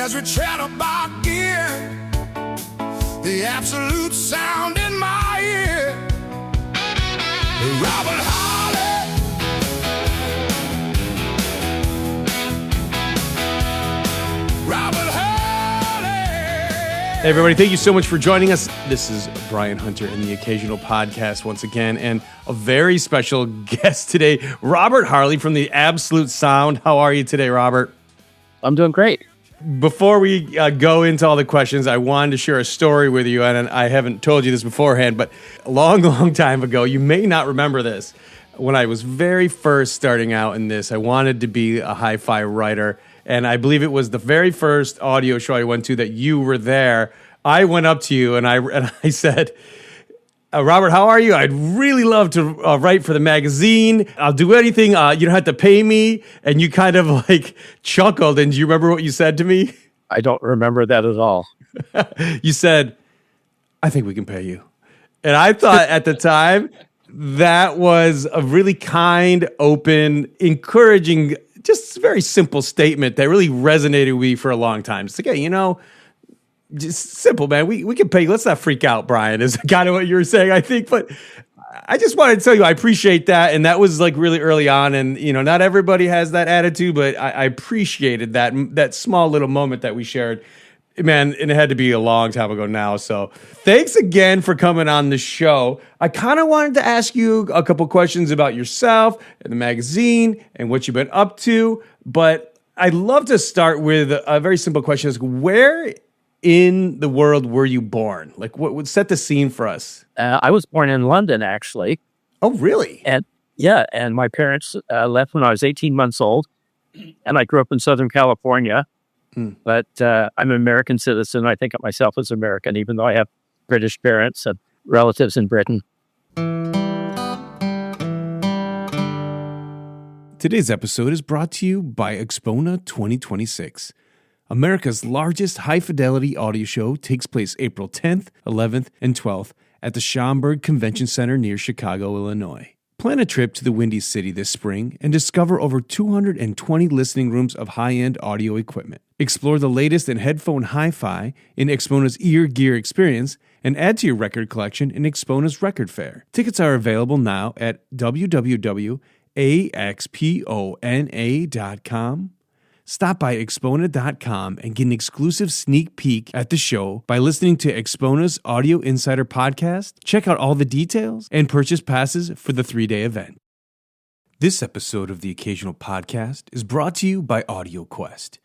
as we chat about gear, the absolute sound in my ear. Robert Harley, Robert Harley. Hey everybody, thank you so much for joining us. This is Brian Hunter in the Occasional Podcast once again, and a very special guest today, Robert Harley from the Absolute Sound. How are you today, Robert? I'm doing great. Before we go into all the questions, I wanted to share a story with you, and I haven't told you this beforehand, but a long time ago, you may not remember this. When I was very first starting out in this, I wanted to be a HiFi writer, and I believe it was the very first audio show I went to that you were there. I went up to you and I said, Robert, how are you? I'd really love to write for the magazine. I'll do anything. You don't have to pay me. And you kind of like chuckled. And do you remember what you said to me? I don't remember that at all. You said, I think we can pay you. And I thought at the time that was a really kind, open, encouraging, just very simple statement that really resonated with me for a long time. It's like, hey, you know, just simple, man. We can pay you. Let's not freak out, Brian, is kind of what you were saying, I think. But I just wanted to tell you I appreciate that. And that was like really early on. And, you know, not everybody has that attitude, but I appreciated that small little moment that we shared. Man, and it had to be a long time ago now. So thanks again for coming on the show. I kind of wanted to ask you a couple questions about yourself and the magazine and what you've been up to. But I'd love to start with a very simple question. Is where in the world were you born? Like, what would set the scene for us? I was born in London, actually. Oh, really? And my parents left when I was 18 months old, and I grew up in Southern California. But I'm an American citizen. I think of myself as American, even though I have British parents and relatives in Britain. Today's episode is brought to you by Expona 2026. America's largest high-fidelity audio show takes place April 10th, 11th, and 12th at the Schaumburg Convention Center near Chicago, Illinois. Plan a trip to the Windy City this spring and discover over 220 listening rooms of high-end audio equipment. Explore the latest in headphone hi-fi in Expona's Ear Gear experience and add to your record collection in Expona's Record Fair. Tickets are available now at www.axpona.com. Stop by Expona.com and get an exclusive sneak peek at the show by listening to Expona's Audio Insider podcast. Check out all the details and purchase passes for the 3-day event. This episode of the Occasional Podcast is brought to you by AudioQuest.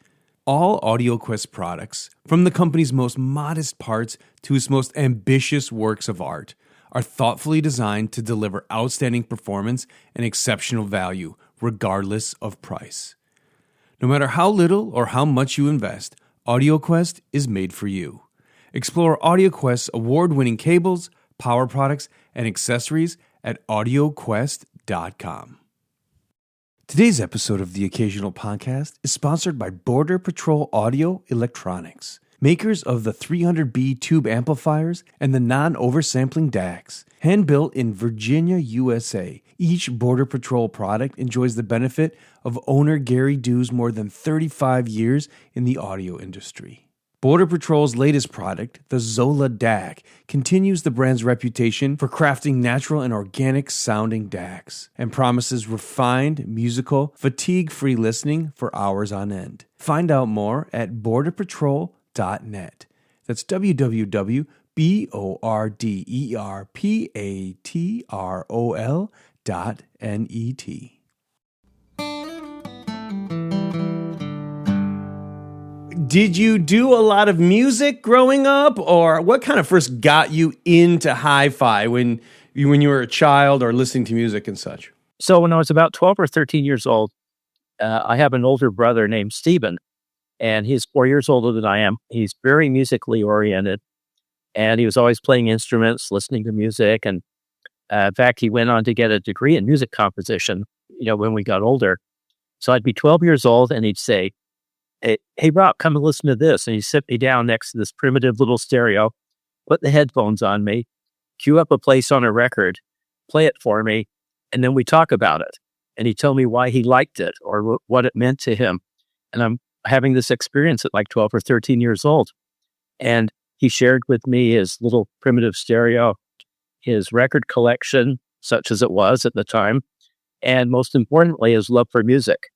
All AudioQuest products, from the company's most modest parts to its most ambitious works of art, are thoughtfully designed to deliver outstanding performance and exceptional value, regardless of price. No matter how little or how much you invest, AudioQuest is made for you. Explore AudioQuest's award-winning cables, power products, and accessories at AudioQuest.com. Today's episode of the Occasional Podcast is sponsored by Border Patrol Audio Electronics, makers of the 300B tube amplifiers and the non-oversampling DACs. Hand-built in Virginia, USA, each Border Patrol product enjoys the benefit of owner Gary Dew's more than 35 years in the audio industry. Border Patrol's latest product, the Zola DAC, continues the brand's reputation for crafting natural and organic sounding DACs and promises refined, musical, fatigue-free listening for hours on end. Find out more at borderpatrol.net. That's www.borderpatrol.net. Did you do a lot of music growing up, or what kind of first got you into hi-fi when you were a child or listening to music and such? So when I was about 12 or 13 years old, I have an older brother named Stephen, and he's 4 years older than I am. He's very musically oriented, and he was always playing instruments, listening to music. And in fact, he went on to get a degree in music composition, when we got older. So I'd be 12 years old, and he'd say, hey, Rob, come and listen to this. And he'd sit me down next to this primitive little stereo, put the headphones on me, cue up a place on a record, play it for me, and then we talk about it. And he'd tell me why he liked it or what it meant to him. And I'm having this experience at like 12 or 13 years old. And he shared with me his little primitive stereo, his record collection, such as it was at the time, and most importantly, his love for music.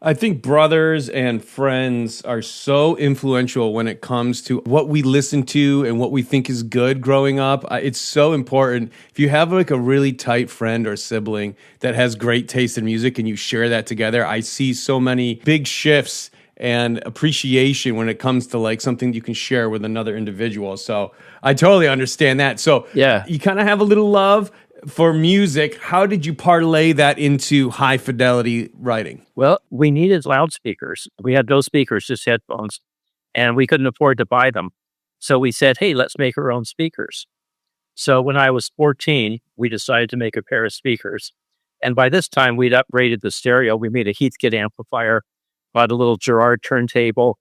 I think brothers and friends are so influential when it comes to what we listen to and what we think is good growing up. It's so important. If you have like a really tight friend or sibling that has great taste in music and you share that together, I see so many big shifts and appreciation when it comes to like something you can share with another individual. So I totally understand that. So Yeah. you kind of have a little love for music. How did you parlay that into high fidelity writing? Well, we needed loudspeakers. We had no speakers, just headphones, and we couldn't afford to buy them. So we said, hey, let's make our own speakers. So when I was 14, we decided to make a pair of speakers. And by this time, we'd upgraded the stereo. We made a Heathkit amplifier, bought a little Gerard turntable,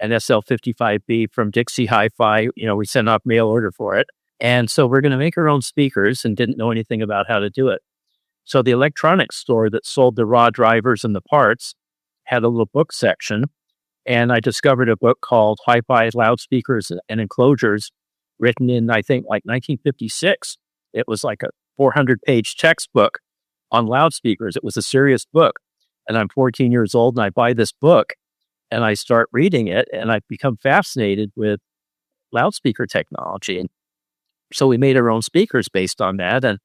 an SL55B from Dixie HiFi. We sent off mail order for it. And so we're going to make our own speakers and didn't know anything about how to do it. So the electronics store that sold the raw drivers and the parts had a little book section. And I discovered a book called HiFi Loudspeakers and Enclosures, written in, I think, like 1956. It was like a 400-page textbook on loudspeakers. It was a serious book. And I'm 14 years old and I buy this book and I start reading it and I've become fascinated with loudspeaker technology. And so we made our own speakers based on that. And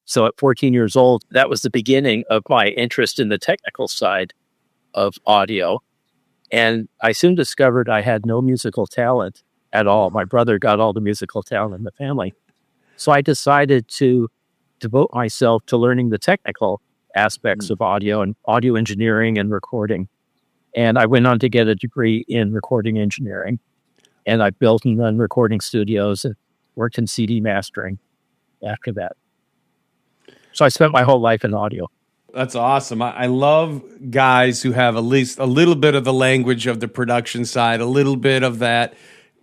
so at 14 years old, that was the beginning of my interest in the technical side of audio. And I soon discovered I had no musical talent at all. My brother got all the musical talent in the family. So I decided to devote myself to learning the technical aspects of audio and audio engineering and recording. And I went on to get a degree in recording engineering. And I built and run recording studios and worked in CD mastering after that. So I spent my whole life in audio. That's awesome. I love guys who have at least a little bit of the language of the production side, a little bit of that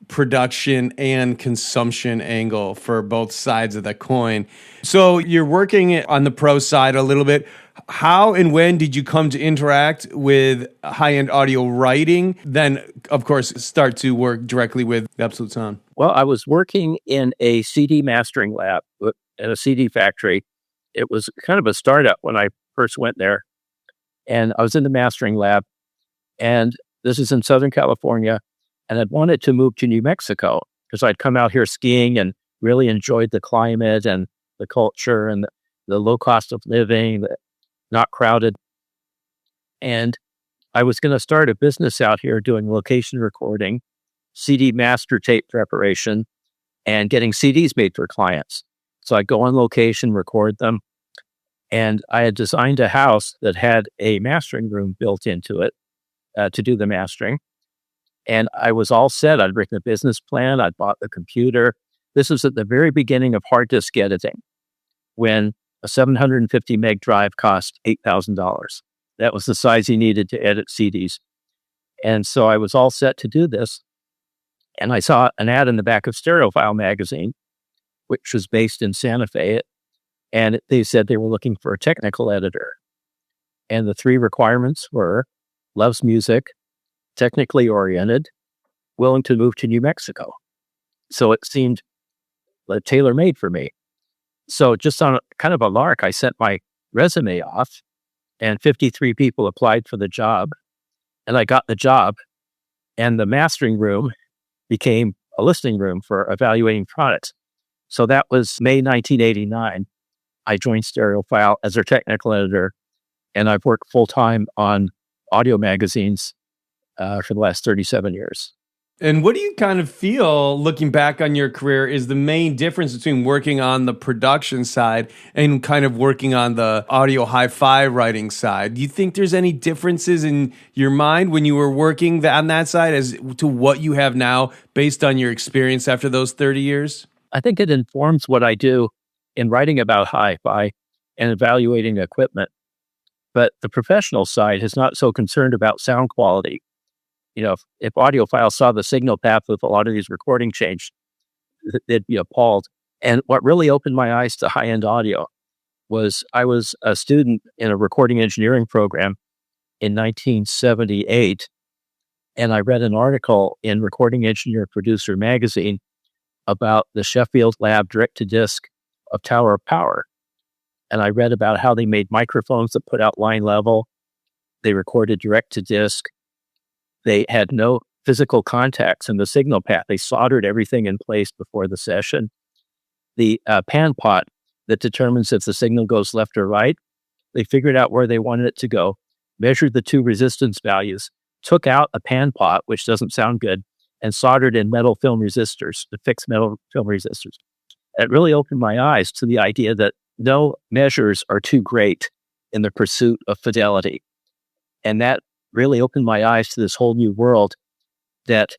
production and consumption angle for both sides of the coin. So you're working on the pro side a little bit. How and when did you come to interact with high-end audio writing? Then, of course, start to work directly with Absolute Sound. Well, I was working in a CD mastering lab at a CD factory. It was kind of a startup when I first went there. And I was in the mastering lab. And this is in Southern California. And I'd wanted to move to New Mexico because I'd come out here skiing and really enjoyed the climate and the culture and the low cost of living, not crowded. And I was going to start a business out here doing location recording, CD master tape preparation, and getting CDs made for clients. So I'd go on location, record them. And I had designed a house that had a mastering room built into it to do the mastering. And I was all set. I'd written a business plan. I'd bought the computer. This was at the very beginning of hard disk editing, when a 750 meg drive cost $8,000. That was the size you needed to edit CDs. And so I was all set to do this. And I saw an ad in the back of Stereophile magazine, which was based in Santa Fe. And they said they were looking for a technical editor. And the three requirements were loves music, technically oriented, willing to move to New Mexico. So it seemed tailor-made for me. So just on kind of a lark, I sent my resume off and 53 people applied for the job. And I got the job, and the mastering room became a listing room for evaluating products. So that was May 1989. I joined Stereophile as their technical editor, and I've worked full-time on audio magazines for the last 37 years. And what do you kind of feel, looking back on your career, is the main difference between working on the production side and kind of working on the audio hi-fi writing side? Do you think there's any differences in your mind when you were working on that side as to what you have now based on your experience after those 30 years? I think it informs what I do in writing about hi-fi and evaluating equipment. But the professional side is not so concerned about sound quality. You know, if audiophiles saw the signal path with a lot of these recording changes, they'd be appalled. And what really opened my eyes to high-end audio was I was a student in a recording engineering program in 1978, And I read an article in Recording Engineer Producer magazine about the Sheffield Lab direct-to-disc of Tower of Power. And I read about how they made microphones that put out line level. They recorded direct-to-disc. They had no physical contacts in the signal path. They soldered everything in place before the session. The pan pot that determines if the signal goes left or right, they figured out where they wanted it to go, measured the two resistance values, took out a pan pot, which doesn't sound good, and soldered in metal film resistors, the fixed metal film resistors. It really opened my eyes to the idea that no measures are too great in the pursuit of fidelity. And that really opened my eyes to this whole new world that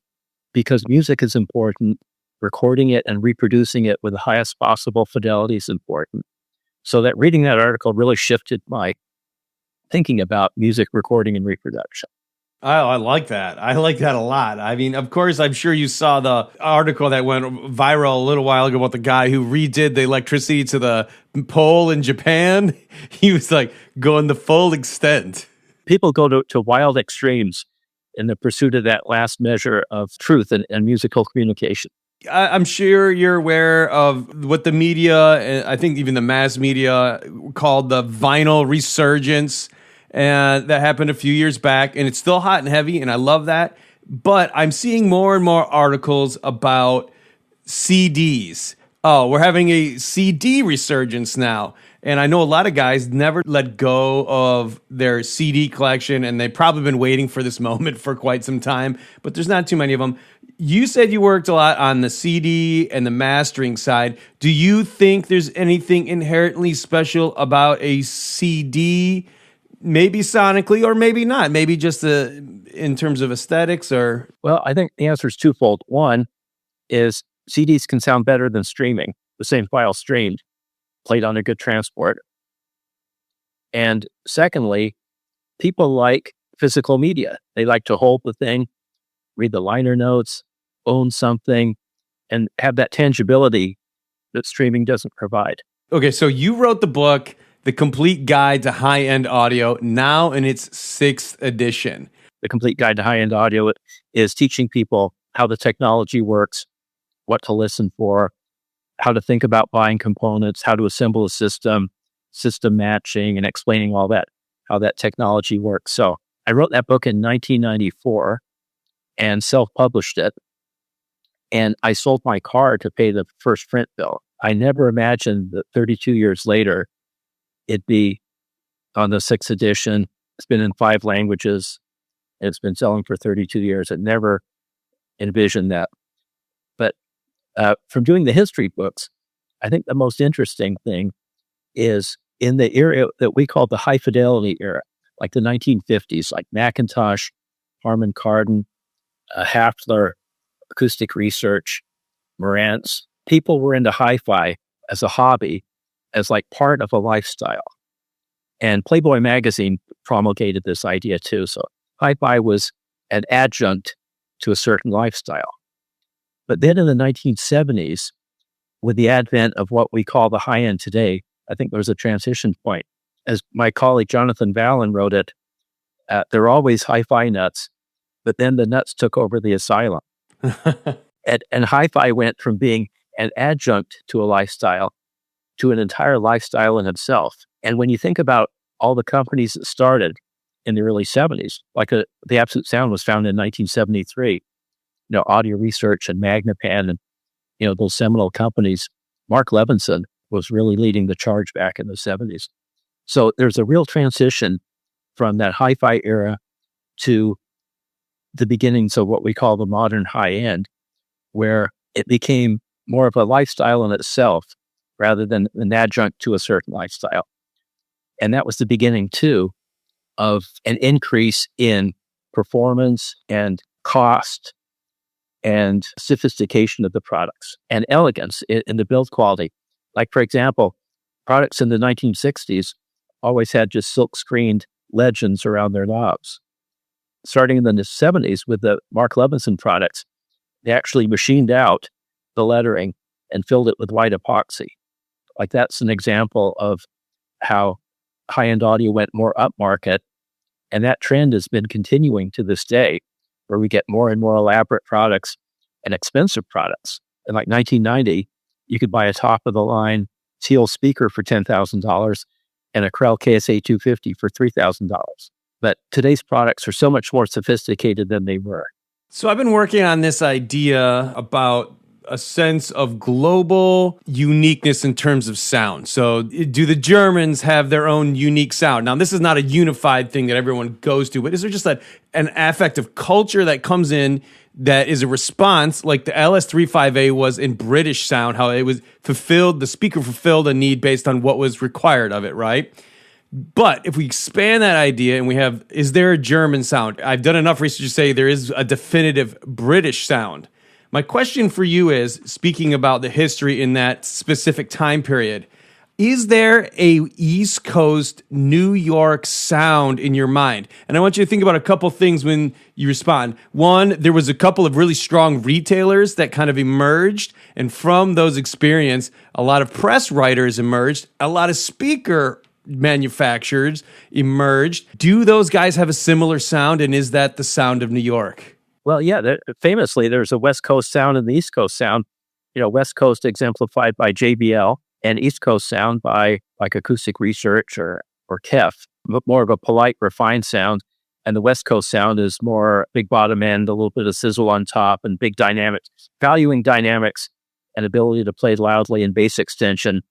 because music is important, recording it and reproducing it with the highest possible fidelity is important. So that reading that article really shifted my thinking about music recording and reproduction. I like that. I like that a lot. I mean, of course, I'm sure you saw the article that went viral a little while ago about the guy who redid the electricity to the pole in Japan. He was like going the full extent. People go to wild extremes in the pursuit of that last measure of truth and musical communication. I'm sure you're aware of what the media, and I think even the mass media, called the vinyl resurgence. And that happened a few years back, and it's still hot and heavy, and I love that. But I'm seeing more and more articles about CDs. Oh, we're having a CD resurgence now. And I know a lot of guys never let go of their CD collection, and they've probably been waiting for this moment for quite some time, but there's not too many of them. You said you worked a lot on the CD and the mastering side. Do you think there's anything inherently special about a CD? Maybe sonically or maybe not. Maybe just in terms of aesthetics or... Well, I think the answer is twofold. One is CDs can sound better than streaming, the same file streamed, played on a good transport. And secondly, people like physical media. They like to hold the thing, read the liner notes, own something, and have that tangibility that streaming doesn't provide. Okay, so you wrote the book, The Complete Guide to High-End Audio, now in its 6th edition. The Complete Guide to High-End Audio is teaching people how the technology works, what to listen for, how to think about buying components, how to assemble a system matching, and explaining all that, how that technology works. So I wrote that book in 1994 and self-published it. And I sold my car to pay the first print bill. I never imagined that 32 years later, it'd be on the 6th edition. It's been in 5 languages. It's been selling for 32 years. I never envisioned that. But from doing the history books, I think the most interesting thing is in the era that we call the high fidelity era, like the 1950s, like Macintosh, Harman Kardon, Hafler, Acoustic Research, Marantz. People were into HiFi as a hobby, as like part of a lifestyle. And Playboy magazine promulgated this idea too. So HiFi was an adjunct to a certain lifestyle. But then in the 1970s, with the advent of what we call the high end today, I think there was a transition point. As my colleague Jonathan Vallon wrote it, there are always hi-fi nuts, but then the nuts took over the asylum. And hi-fi went from being an adjunct to a lifestyle to an entire lifestyle in itself. And when you think about all the companies that started in the early 70s, like the Absolute Sound was founded in 1973, Audio Research and Magnapan and, those seminal companies, Mark Levinson was really leading the charge back in the 70s. So there's a real transition from that hi-fi era to the beginnings of what we call the modern high end, where it became more of a lifestyle in itself rather than an adjunct to a certain lifestyle. And that was the beginning, too, of an increase in performance and cost and sophistication of the products and elegance in the build quality. Like, for example, products in the 1960s always had just silk-screened legends around their knobs. Starting in the 70s with the Mark Levinson products, they actually machined out the lettering and filled it with white epoxy. Like, that's an example of how high-end audio went more upmarket, and that trend has been continuing to this day. where we get more and more elaborate products and expensive products. In like 1990, you could buy a top-of-the-line Teal speaker for $10,000 and a Krell KSA 250 for $3,000. But today's products are so much more sophisticated than they were. So I've been working on this idea about a sense of global uniqueness in terms of sound. So do the Germans have their own unique sound? Now, this is not a unified thing that everyone goes to, but is there just an affect of culture that comes in that is a response, like the LS35A was in British sound, how it was fulfilled, the speaker fulfilled a need based on what was required of it, right? But if we expand that idea and we have, is there a German sound? I've done enough research to say there is a definitive British sound. My question for you is, speaking about the history in that specific time period, is there a East Coast New York sound in your mind? And I want you to think about a couple things when you respond. One, there was a couple of really strong retailers that kind of emerged. And from those experiences, a lot of press writers emerged. A lot of speaker manufacturers emerged. Do those guys have a similar sound? And is that the sound of New York? Well, yeah, famously, there's a West Coast sound and the East Coast sound. West Coast exemplified by JBL and East Coast sound by like Acoustic Research or KEF, but more of a polite, refined sound. And the West Coast sound is more big bottom end, a little bit of sizzle on top and big dynamics, valuing dynamics and ability to play loudly and bass extension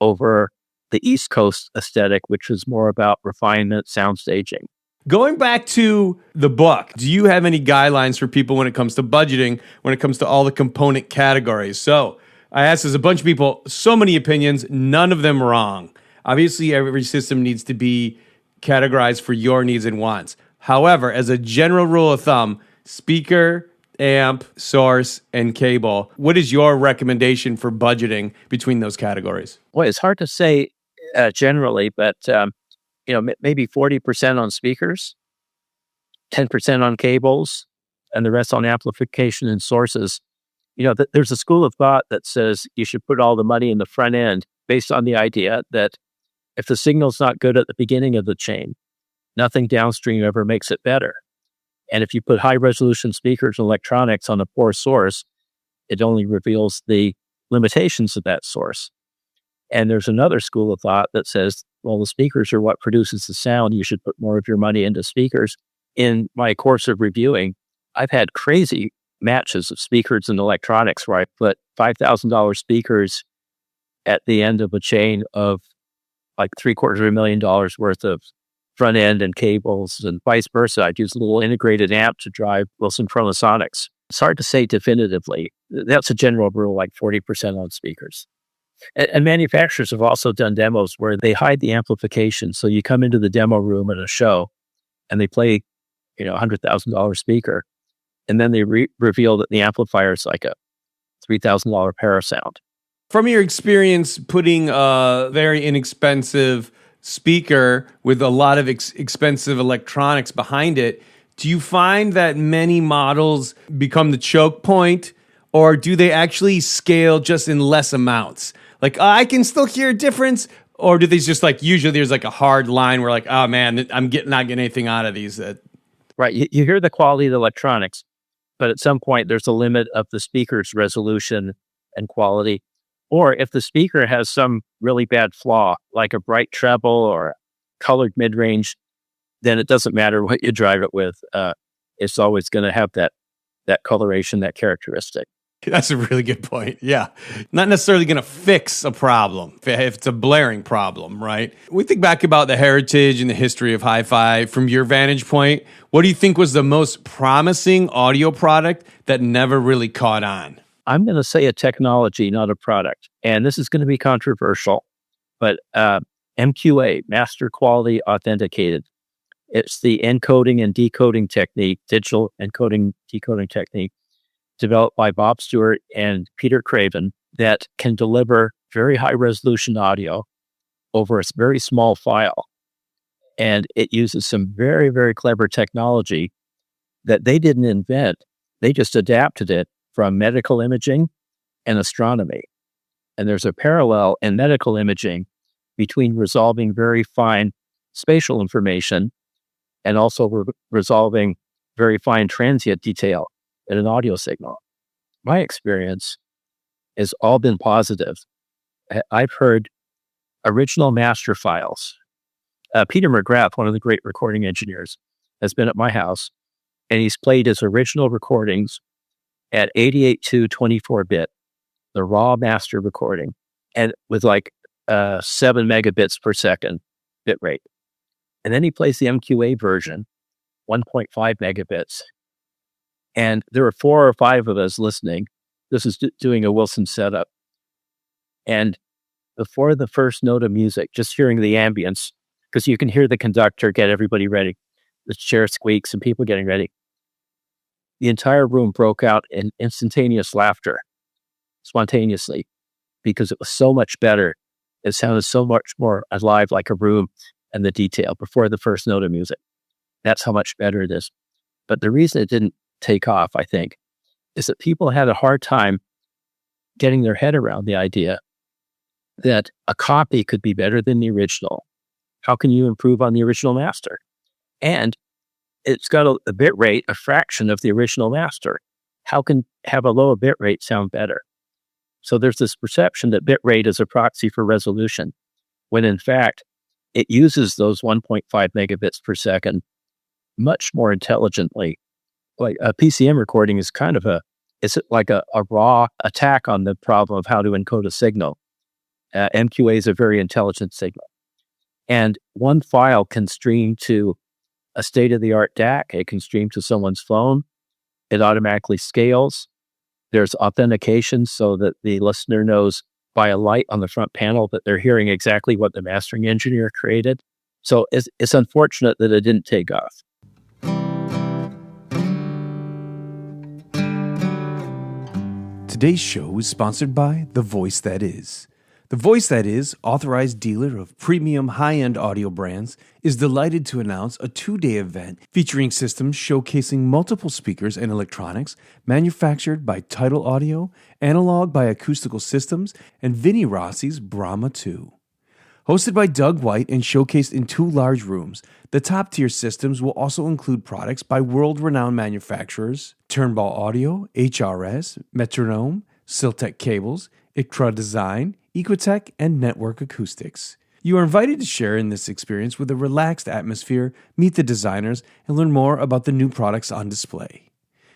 over the East Coast aesthetic, which is more about refinement, sound staging. Going back to the book, do you have any guidelines for people when it comes to budgeting, when it comes to all the component categories? So I asked, there's a bunch of people, so many opinions, none of them wrong. Obviously, every system needs to be categorized for your needs and wants. However, as a general rule of thumb, speaker, amp, source, and cable, what is your recommendation for budgeting between those categories? Well, it's hard to say generally, but maybe 40% on speakers, 10% on cables, and the rest on amplification and sources. There's a school of thought that says you should put all the money in the front end based on the idea that if the signal's not good at the beginning of the chain, nothing downstream ever makes it better. And if you put high-resolution speakers and electronics on a poor source, it only reveals the limitations of that source. And there's another school of thought that says, well, the speakers are what produces the sound. You should put more of your money into speakers. In my course of reviewing, I've had crazy matches of speakers and electronics where I put $5,000 speakers at the end of a chain of like $750,000 worth of front end and cables, and vice versa. I'd use a little integrated amp to drive Wilson Chronosonics. It's hard to say definitively. That's a general rule, like 40% on speakers. And manufacturers have also done demos where they hide the amplification. So you come into the demo room at a show and they play, $100,000 speaker. And then they reveal that the amplifier is like a $3,000 Parasound. From your experience putting a very inexpensive speaker with a lot of expensive electronics behind it, do you find that many models become the choke point, or do they actually scale just in less amounts? Like, I can still hear a difference, or do they just usually there's a hard line where oh man, I'm not getting anything out of these? Right. You hear the quality of the electronics, but at some point there's a limit of the speaker's resolution and quality. Or if the speaker has some really bad flaw, like a bright treble or a colored mid-range, then it doesn't matter what you drive it with. It's always going to have that coloration, that characteristic. That's a really good point. Yeah. Not necessarily going to fix a problem if it's a blaring problem, right? We think back about the heritage and the history of hi-fi. From your vantage point, what do you think was the most promising audio product that never really caught on? I'm going to say a technology, not a product. And this is going to be controversial, but MQA, Master Quality Authenticated. It's the encoding and decoding technique, digital encoding, decoding technique, developed by Bob Stewart and Peter Craven, that can deliver very high resolution audio over a very small file. And it uses some very, very clever technology that they didn't invent. They just adapted it from medical imaging and astronomy. And there's a parallel in medical imaging between resolving very fine spatial information and also resolving very fine transient detail in an audio signal. My experience has all been positive. I've heard original master files. Peter McGrath, one of the great recording engineers, has been at my house, and he's played his original recordings at 88 to 24-bit, the raw master recording, and with like 7 megabits per second bit rate. And then he plays the MQA version, 1.5 megabits. And there were 4 or 5 of us listening. This is doing a Wilson setup. And before the first note of music, just hearing the ambience, because you can hear the conductor get everybody ready, the chair squeaks and people getting ready. The entire room broke out in instantaneous laughter, spontaneously, because it was so much better. It sounded so much more alive, like a room, and the detail before the first note of music. That's how much better it is. But the reason it didn't take off, I think, is that people had a hard time getting their head around the idea that a copy could be better than the original. How can you improve on the original master? And it's got a bit rate, a fraction of the original master. How can have a lower bit rate sound better? So there's this perception that bit rate is a proxy for resolution, when in fact, it uses those 1.5 megabits per second much more intelligently. Like a PCM recording is kind of it's like a raw attack on the problem of how to encode a signal. MQA is a very intelligent signal. And one file can stream to a state-of-the-art DAC. It can stream to someone's phone. It automatically scales. There's authentication so that the listener knows by a light on the front panel that they're hearing exactly what the mastering engineer created. So it's unfortunate that it didn't take off. Today's show is sponsored by The Voice That Is. The Voice That Is, authorized dealer of premium high-end audio brands, is delighted to announce a 2-day event featuring systems showcasing multiple speakers and electronics manufactured by Tidal Audio, Analog by Acoustical Systems, and Vinnie Rossi's Brahma 2. Hosted by Doug White and showcased in 2 large rooms, the top-tier systems will also include products by world-renowned manufacturers Turnbull Audio, HRS, Metronome, Siltec Cables, ICTRA Design, Equitech, and Network Acoustics. You are invited to share in this experience with a relaxed atmosphere, meet the designers, and learn more about the new products on display.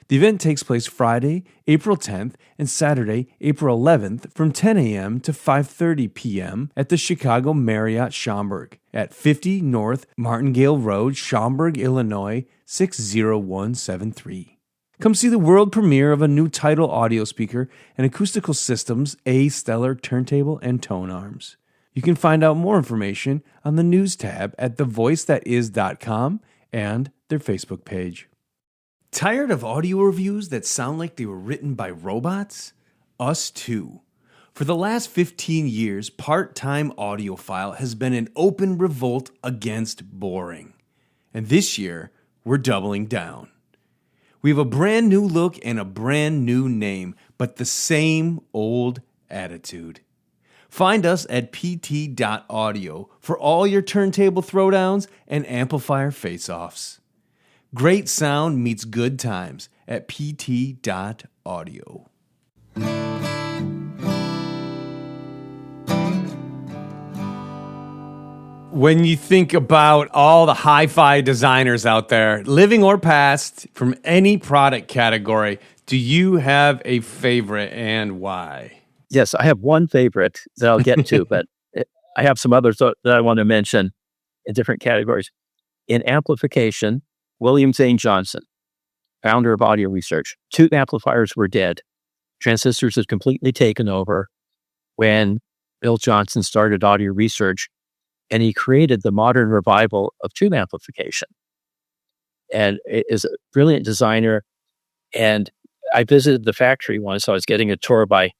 The event takes place Friday, April 10th, and Saturday, April 11th from 10 a.m. to 5:30 p.m. at the Chicago Marriott Schaumburg at 50 North Martingale Road, Schaumburg, Illinois, 60173. Come see the world premiere of a new Tidal audio speaker and Acoustical Systems A Stellar turntable and tone arms. You can find out more information on the news tab at thevoicethatis.com and their Facebook page. Tired of audio reviews that sound like they were written by robots? Us too. For the last 15 years, Part-Time Audiophile has been an open revolt against boring. And this year, we're doubling down. We have a brand new look and a brand new name, but the same old attitude. Find us at pt.audio for all your turntable throwdowns and amplifier face-offs. Great sound meets good times at pt.audio. When you think about all the hi-fi designers out there, living or past, from any product category, do you have a favorite and why? Yes, I have one favorite that I'll get to, but I have some others that I want to mention in different categories. In amplification, William Zane Johnson, founder of audio research. Tube amplifiers were dead. Transistors had completely taken over when Bill Johnson started audio research, and he created the modern revival of tube amplification. And it is a brilliant designer. And I visited the factory once. So I was getting a tour by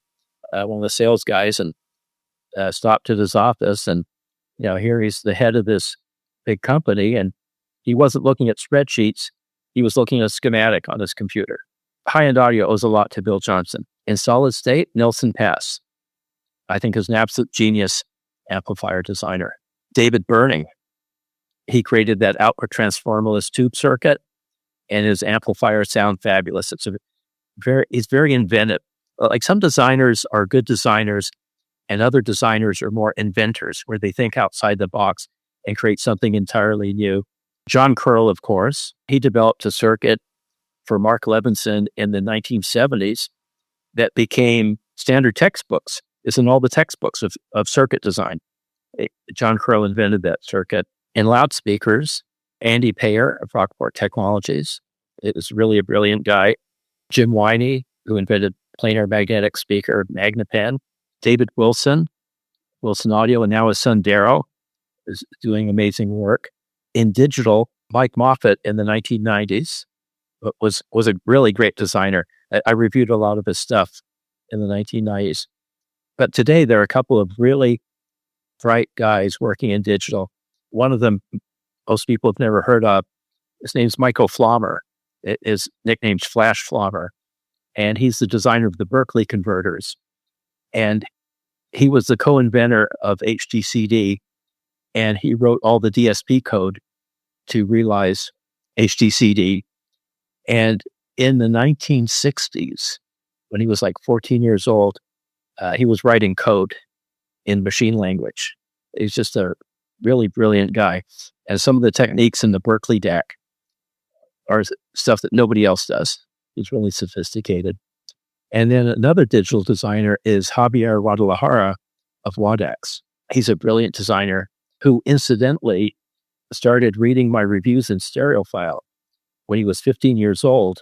one of the sales guys, and stopped at his office. And, here he's the head of this big company. And he wasn't looking at spreadsheets. He was looking at a schematic on his computer. High-end audio owes a lot to Bill Johnson. In solid state, Nelson Pass, I think, is an absolute genius amplifier designer. David Burning, he created that outward transformerless tube circuit and his amplifiers sound fabulous. He's very inventive. Like some designers are good designers, and other designers are more inventors, where they think outside the box and create something entirely new. John Curl, of course, he developed a circuit for Mark Levinson in the 1970s that became standard textbooks. It's in all the textbooks of circuit design. John Curl invented that circuit. In loudspeakers, Andy Payer of Rockport Technologies is really a brilliant guy. Jim Winey, who invented planar magnetic speaker MagnaPen. David Wilson Audio, and now his son Darrow is doing amazing work. In digital, Mike Moffett in the 1990s was a really great designer. I reviewed a lot of his stuff in the 1990s. But today there are a couple of really bright guys working in digital. One of them most people have never heard of. His name's Michael Flommer. His nickname's Flash Flommer. And he's the designer of the Berkeley converters. And he was the co-inventor of HDCD, and he wrote all the DSP code to realize HDCD. And in the 1960s, when he was like 14 years old, he was writing code in machine language. He's just a really brilliant guy. And some of the techniques in the Berkeley DAC are stuff that nobody else does. He's really sophisticated. And then another digital designer is Javier Guadalajara of Wadax. He's a brilliant designer who incidentally started reading my reviews in stereophile when he was 15 years old,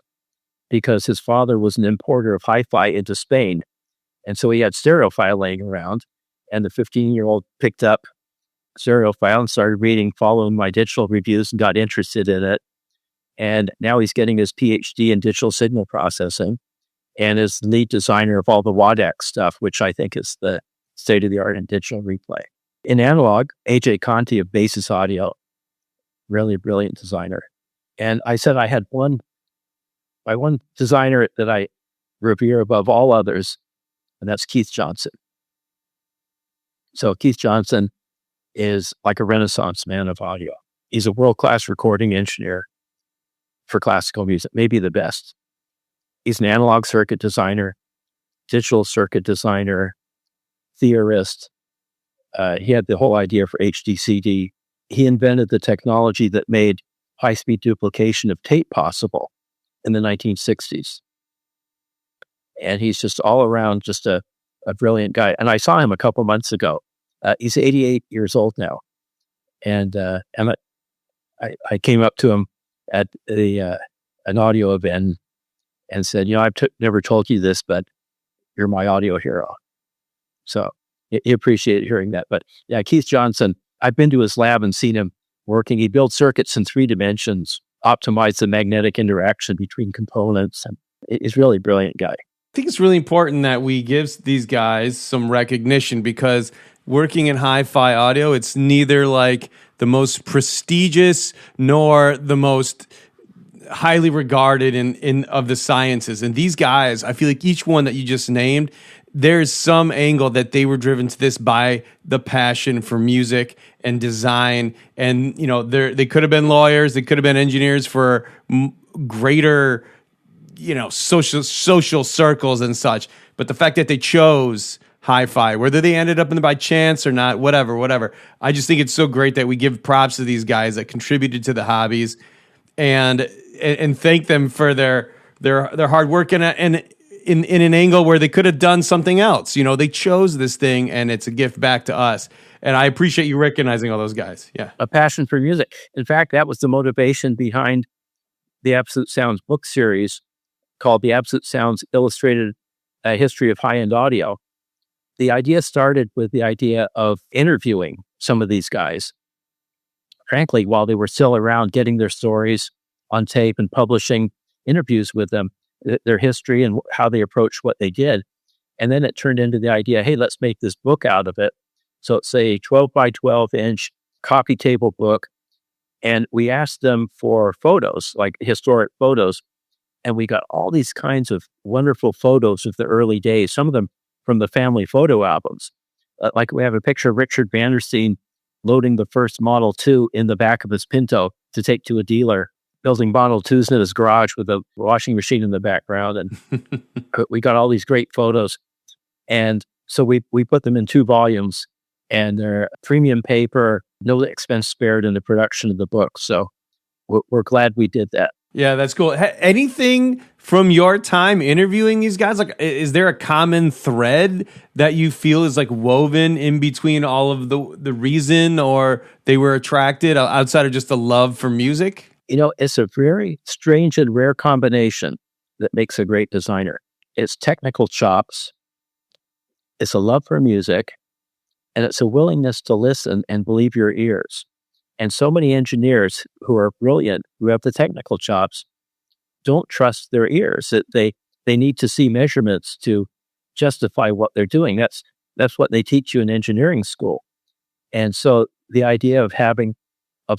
because his father was an importer of HiFi into Spain. And so he had stereophile laying around, and the 15-year-old picked up stereophile and started reading, following my digital reviews, and got interested in it. And now he's getting his PhD in digital signal processing and is the lead designer of all the Wadax stuff, which I think is the state of the art in digital replay. In analog, AJ Conti of Basis Audio, really brilliant designer. And I said I had one designer that I revere above all others, and that's Keith Johnson. So Keith Johnson is like a Renaissance man of audio. He's a world-class recording engineer for classical music, maybe the best. He's an analog circuit designer, digital circuit designer, theorist. He had the whole idea for HDCD. He invented the technology that made high-speed duplication of tape possible in the 1960s. And he's just all around just a brilliant guy. And I saw him a couple months ago. He's 88 years old now. And I came up to him at an audio event and said, I've never told you this, but you're my audio hero. So he appreciated hearing that. But yeah, Keith Johnson, I've been to his lab and seen him working. He builds circuits in 3 dimensions, optimize the magnetic interaction between components. And he's really a brilliant guy. I think it's really important that we give these guys some recognition, because working in hi-fi audio, it's neither like the most prestigious nor the most highly regarded in of the sciences. And these guys, I feel like each one that you just named, there's some angle that they were driven to this by the passion for music and design. And, they could have been lawyers, they could have been engineers for greater, social circles and such. But the fact that they chose hi-fi, whether they ended up in it by chance or not, whatever. I just think it's so great that we give props to these guys that contributed to the hobbies and thank them for their hard work and in an angle where they could have done something else. They chose this thing, and it's a gift back to us. And I appreciate you recognizing all those guys. Yeah. A passion for music. In fact, that was the motivation behind the Absolute Sounds book series called The Absolute Sounds Illustrated History of High-End Audio. The idea started with the idea of interviewing some of these guys, frankly, while they were still around, getting their stories on tape and publishing interviews with them, their history and how they approached what they did. And then it turned into the idea, hey, let's make this book out of it. So it's a 12 by 12 inch coffee table book. And we asked them for photos, like historic photos. And we got all these kinds of wonderful photos of the early days, some of them from the family photo albums. Like we have a picture of Richard Vandersteen loading the first Model 2 in the back of his Pinto to take to a dealer. building Model 2s in his garage with a washing machine in the background. And we got all these great photos. And so we put them in 2 volumes, and they're premium paper, no expense spared in the production of the book. So we're glad we did that. Yeah, that's cool. Anything from your time interviewing these guys? Like, is there a common thread that you feel is like woven in between all of the reason or they were attracted outside of just the love for music? It's a very strange and rare combination that makes a great designer. It's technical chops, it's a love for music, and it's a willingness to listen and believe your ears. And so many engineers who are brilliant, who have the technical chops, don't trust their ears. That they need to see measurements to justify what they're doing. That's what they teach you in engineering school. And so the idea of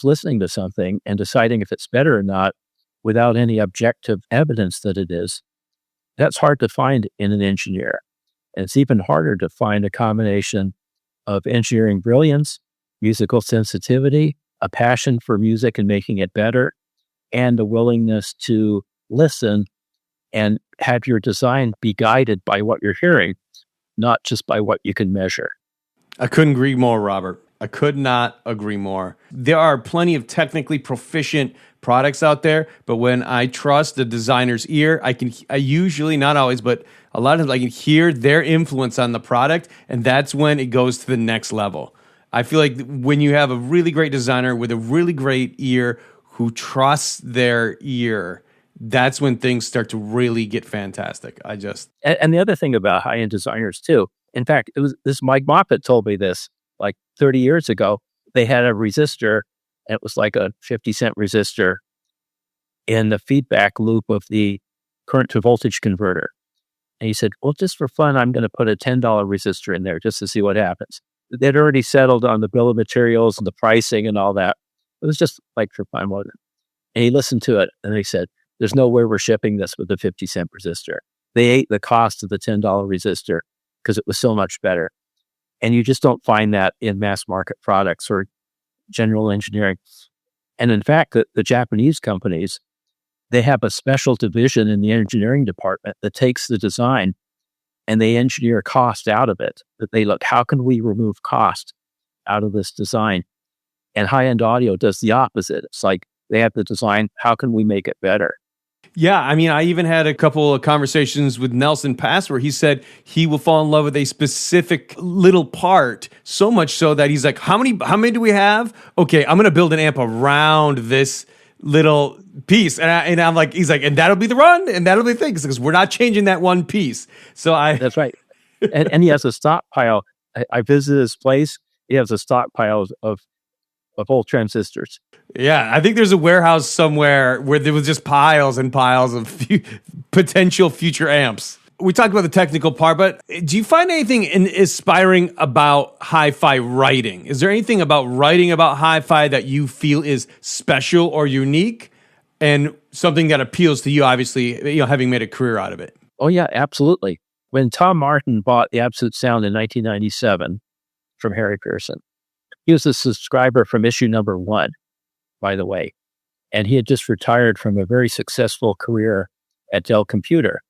listening to something and deciding if it's better or not without any objective evidence that it is, that's hard to find in an engineer. And it's even harder to find a combination of engineering brilliance, musical sensitivity, a passion for music and making it better, and a willingness to listen and have your design be guided by what you're hearing, not just by what you can measure. I couldn't agree more, Robert. I could not agree more. There are plenty of technically proficient products out there, but when I trust the designer's ear, I usually, not always, but a lot of times I can hear their influence on the product, and that's when it goes to the next level. I feel like when you have a really great designer with a really great ear who trusts their ear, that's when things start to really get fantastic. And the other thing about high-end designers too, in fact, Mike Moffat told me this like 30 years ago. They had a resistor, and it was like a 50-cent resistor in the feedback loop of the current to voltage converter. And he said, well, just for fun, I'm going to put a $10 resistor in there just to see what happens. They'd already settled on the bill of materials and the pricing and all that. It was just like for fun, wasn't it? And he listened to it, and he said, there's no way we're shipping this with a 50-cent resistor. They ate the cost of the $10 resistor because it was so much better. And you just don't find that in mass market products or general engineering. And in fact, the Japanese companies, they have a special division in the engineering department that takes the design and they engineer cost out of it. That they look, how can we remove cost out of this design? And high-end audio does the opposite. It's like they have the design, how can we make it better? Yeah, I mean, I even had a couple of conversations with Nelson Pass where he said he will fall in love with a specific little part, so much so that he's like, how many do we have? Okay, I'm going to build an amp around this little piece. And I'm like, he's like, and that'll be the run, and that'll be the thing, because we're not changing that one piece. That's right. And he has a stockpile. I visited his place. He has a stockpile of old transistors. Yeah, I think there's a warehouse somewhere where there was just piles and piles of potential future amps. We talked about the technical part, but do you find anything inspiring about hi-fi writing? Is there anything about writing about hi-fi that you feel is special or unique, and something that appeals to you, obviously, having made a career out of it? Oh yeah, absolutely. When Tom Martin bought the Absolute Sound in 1997 from Harry Pearson, he was a subscriber from issue number 1, by the way. And he had just retired from a very successful career at Dell Computer.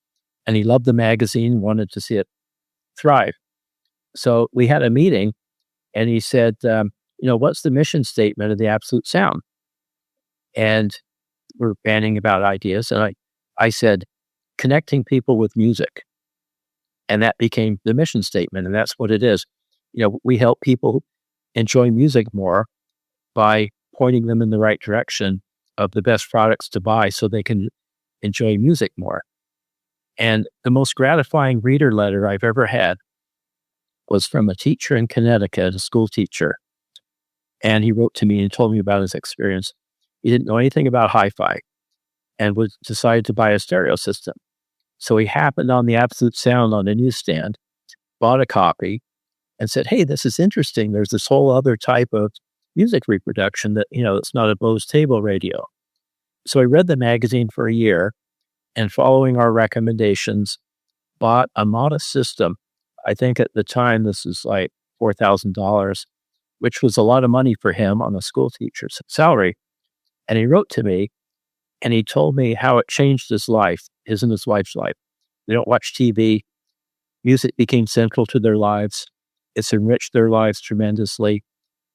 And he loved the magazine, wanted to see it thrive. So we had a meeting, and he said, what's the mission statement of the Absolute Sound? And we're banning about ideas. And I said, connecting people with music. And that became the mission statement. And that's what it is. We help people enjoy music more by pointing them in the right direction of the best products to buy so they can enjoy music more. And the most gratifying reader letter I've ever had was from a teacher in Connecticut, a school teacher. And he wrote to me and told me about his experience. He didn't know anything about hi-fi and decided to buy a stereo system. So he happened on the Absolute Sound on a newsstand, bought a copy, and said, hey, this is interesting. There's this whole other type of music reproduction that, it's not a Bose table radio. So I read the magazine for a year, and following our recommendations, bought a modest system. I think at the time, this was like $4,000, which was a lot of money for him on a school teacher's salary. And he wrote to me And he told me how it changed his life, his and his wife's life. They don't watch TV. Music became central to their lives. It's enriched their lives tremendously.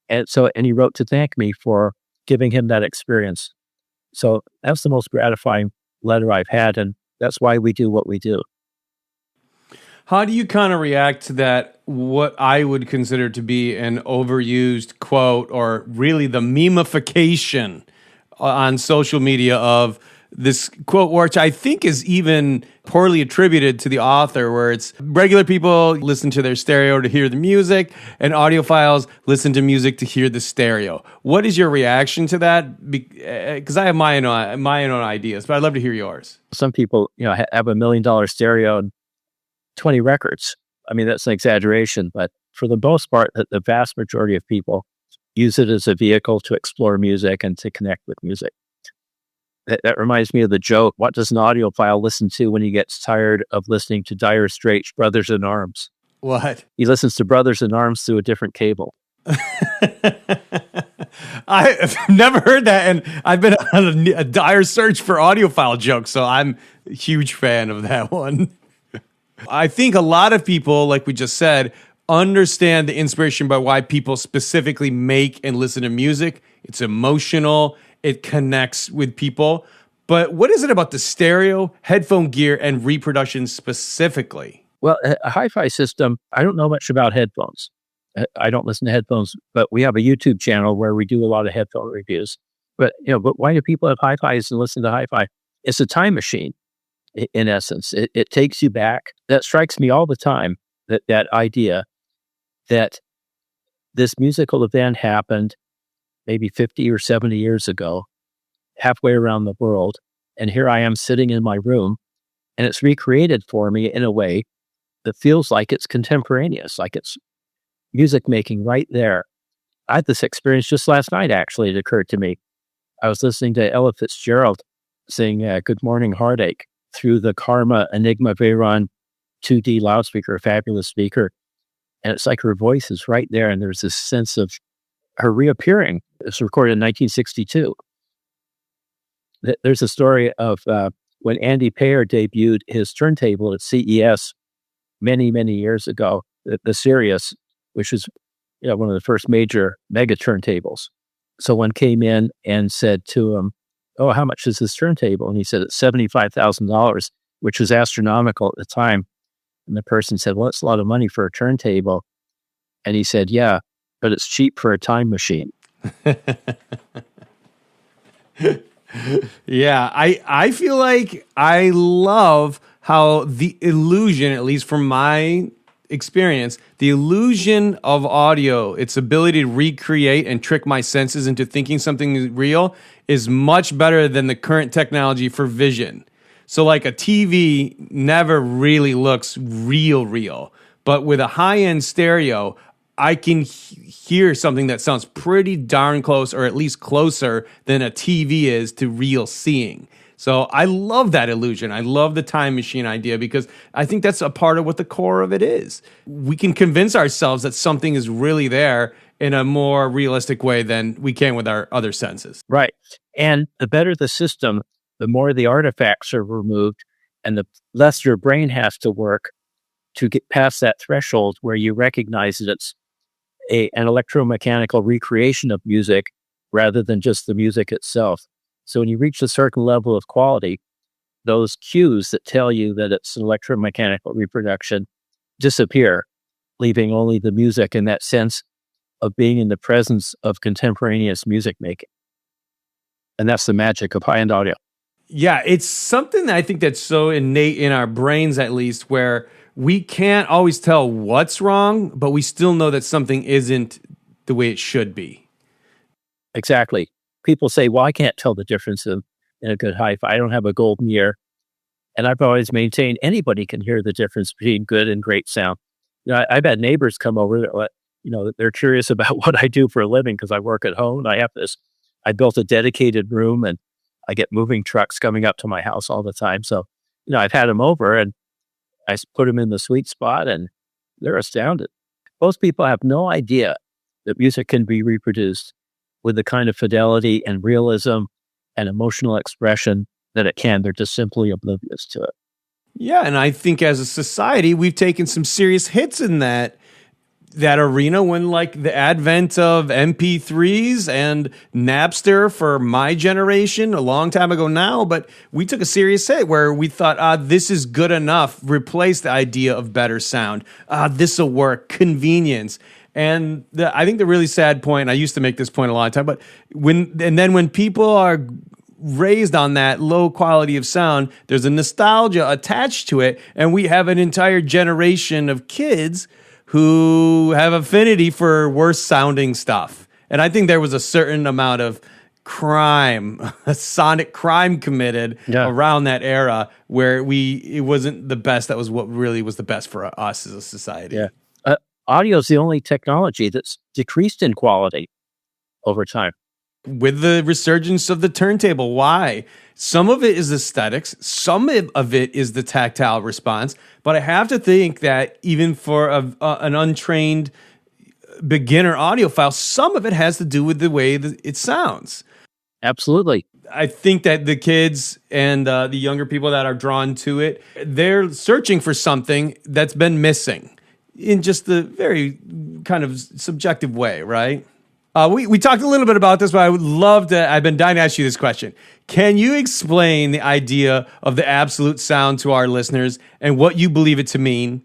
And he wrote to thank me for giving him that experience. So that's the most gratifying letter I've had. And that's why we do what we do. How do you kind of react to that, what I would consider to be an overused quote, or really the memification on social media of this quote, which I think is even poorly attributed to the author, where it's regular people listen to their stereo to hear the music and audiophiles listen to music to hear the stereo. What is your reaction to that? Because I have my own ideas, but I'd love to hear yours. Some people, have $1 million stereo and 20 records. I mean, that's an exaggeration, but for the most part, the vast majority of people use it as a vehicle to explore music and to connect with music. That reminds me of the joke, what does an audiophile listen to when he gets tired of listening to Dire Straits' Brothers in Arms? What? He listens to Brothers in Arms through a different cable. I've never heard that, and I've been on a dire search for audiophile jokes, so I'm a huge fan of that one. I think a lot of people, like we just said, understand the inspiration by why people specifically make and listen to music. It's emotional. It connects with people. But what is it about the stereo, headphone gear, and reproduction specifically? Well, a hi-fi system, I don't know much about headphones. I don't listen to headphones, but we have a YouTube channel where we do a lot of headphone reviews. But why do people have hi-fis and listen to hi-fi? It's a time machine, in essence. It takes you back. That strikes me all the time, that idea that this musical event happened maybe 50 or 70 years ago, halfway around the world. And here I am sitting in my room, and it's recreated for me in a way that feels like it's contemporaneous, like it's music making right there. I had this experience just last night, actually. It occurred to me. I was listening to Ella Fitzgerald sing Good Morning Heartache through the Karma Enigma Veyron 2D loudspeaker, a fabulous speaker. And it's like her voice is right there, and there's this sense of her reappearing. It's recorded in 1962. There's a story of when Andy Payer debuted his turntable at CES many, many years ago, the Sirius, which was one of the first major mega turntables. Someone came in and said to him, "Oh, how much is this turntable?" And he said, "It's $75,000, which was astronomical at the time." And the person said, "Well, it's a lot of money for a turntable." And he said, "Yeah, but it's cheap for a time machine." Yeah, I feel like I love how the illusion, at least from my experience, the illusion of audio, its ability to recreate and trick my senses into thinking something is real, is much better than the current technology for vision. So like a TV never really looks real. But with a high-end stereo, I can hear something that sounds pretty darn close, or at least closer than a TV is to real seeing. So I love that illusion. I love the time machine idea, because I think that's a part of what the core of it is. We can convince ourselves that something is really there in a more realistic way than we can with our other senses. Right. And the better the system, the more the artifacts are removed, and the less your brain has to work to get past that threshold where you recognize that it's an electromechanical recreation of music rather than just the music itself. So when you reach a certain level of quality, those cues that tell you that it's an electromechanical reproduction disappear, leaving only the music and that sense of being in the presence of contemporaneous music making. And that's the magic of high-end audio. Yeah, it's something that I think that's so innate in our brains, at least, where we can't always tell what's wrong, but we still know that something isn't the way it should be. Exactly. People say, well, I can't tell the difference in a good hi-fi. I don't have a golden ear. And I've always maintained anybody can hear the difference between good and great sound. I've had neighbors come over that, they're curious about what I do for a living because I work at home. I built a dedicated room, and I get moving trucks coming up to my house all the time. So, I've had them over, and I put them in the sweet spot, and they're astounded. Most people have no idea that music can be reproduced with the kind of fidelity and realism and emotional expression that it can. They're just simply oblivious to it. Yeah, and I think as a society, we've taken some serious hits in that arena when, like, the advent of MP3s and Napster for my generation a long time ago now, but we took a serious hit where we thought, this is good enough, replace the idea of better sound. This will work, convenience. And I think the really sad point, I used to make this point a lot of time, but when people are raised on that low quality of sound, there's a nostalgia attached to it, and we have an entire generation of kids who have affinity for worse sounding stuff. And I think there was a certain amount of crime, a sonic crime committed around that era where it wasn't the best. That was what really was the best for us as a society. Yeah. Audio is the only technology that's decreased in quality over time. With the resurgence of the turntable, why? Some of it is aesthetics, some of it is the tactile response, but I have to think that even for an untrained beginner audiophile, some of it has to do with the way that it sounds. Absolutely. I think that the kids and the younger people that are drawn to it, they're searching for something that's been missing in just the very kind of subjective way, right? We talked a little bit about this, but I would love to, I've been dying to ask you this question. Can you explain the idea of the absolute sound to our listeners and what you believe it to mean?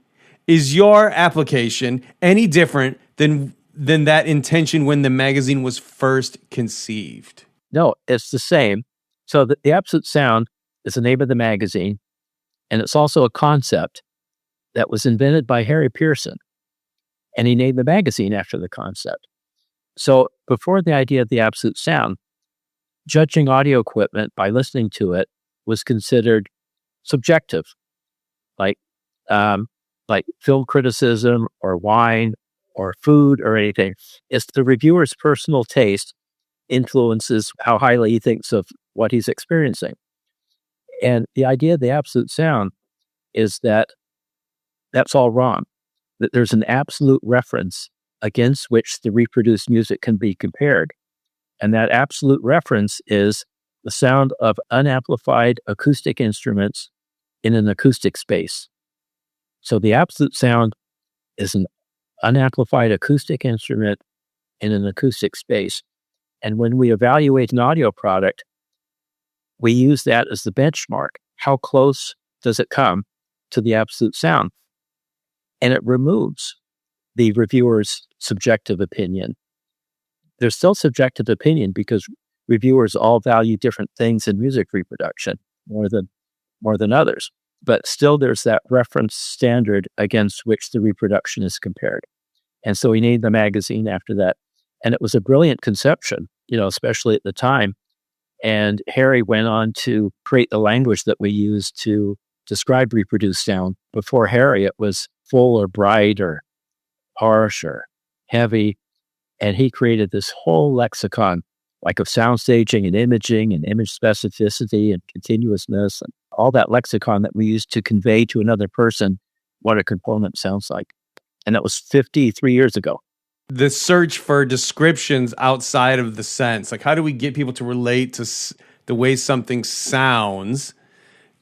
Is your application any different than that intention when the magazine was first conceived? No, it's the same. So the absolute sound is the name of the magazine, and it's also a concept that was invented by Harry Pearson, and he named the magazine after the concept. So before the idea of the absolute sound, judging audio equipment by listening to it was considered subjective, like film criticism or wine or food or anything. It's the reviewer's personal taste influences how highly he thinks of what he's experiencing. And the idea of the absolute sound is that that's all wrong, that there's an absolute reference against which the reproduced music can be compared. And that absolute reference is the sound of unamplified acoustic instruments in an acoustic space. So the absolute sound is an unamplified acoustic instrument in an acoustic space. And when we evaluate an audio product, we use that as the benchmark. How close does it come to the absolute sound? And it removes the reviewer's subjective opinion. There's still subjective opinion because reviewers all value different things in music reproduction more than others. But still there's that reference standard against which the reproduction is compared. And so we named the magazine after that. And it was a brilliant conception, especially at the time. And Harry went on to create the language that we use to describe reproduced sound. Before Harry, it was full or bright or harsh or heavy. And he created this whole lexicon, like of sound staging and imaging and image specificity and continuousness and all that lexicon that we use to convey to another person what a component sounds like. And that was 53 years ago. The search for descriptions outside of the sense, like how do we get people to relate to the way something sounds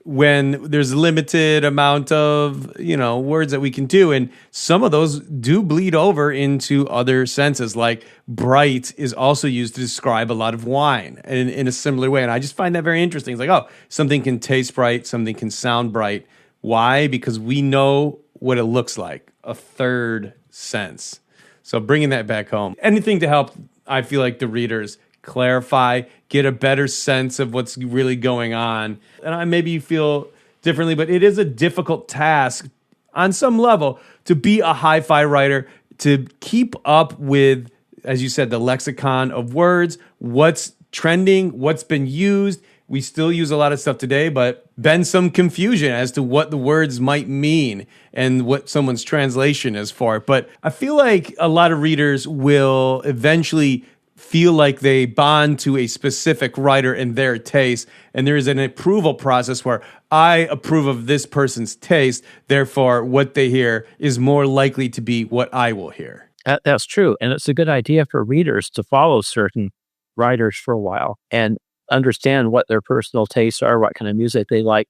when there's a limited amount of, words that we can do. And some of those do bleed over into other senses, like bright is also used to describe a lot of wine in a similar way. And I just find that very interesting. It's like, something can taste bright, something can sound bright. Why? Because we know what it looks like, a third sense. So bringing that back home, anything to help, I feel like, the readers clarify, get a better sense of what's really going on. And maybe you feel differently, but it is a difficult task on some level to be a hi-fi writer, to keep up with, as you said, the lexicon of words, what's trending, what's been used. We still use a lot of stuff today, but been some confusion as to what the words might mean and what someone's translation is for it. But I feel like a lot of readers will eventually feel like they bond to a specific writer and their taste, and there is an approval process where I approve of this person's taste, therefore what they hear is more likely to be what I will hear. That's true, and it's a good idea for readers to follow certain writers for a while and understand what their personal tastes are, what kind of music they like,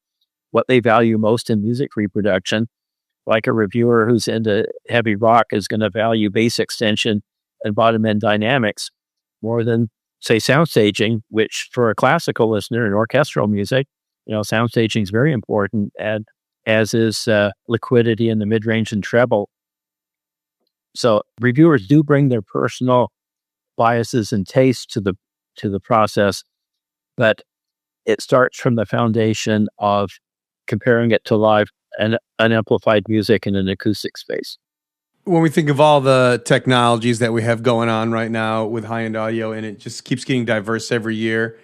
what they value most in music reproduction. Like a reviewer who's into heavy rock is going to value bass extension and bottom end dynamics more than, say, sound staging, which for a classical listener in orchestral music, sound staging is very important, and as is liquidity in the mid range and treble. So reviewers do bring their personal biases and tastes to the process, but it starts from the foundation of comparing it to live and unamplified music in an acoustic space. When we think of all the technologies that we have going on right now with high-end audio, and it just keeps getting diverse every year,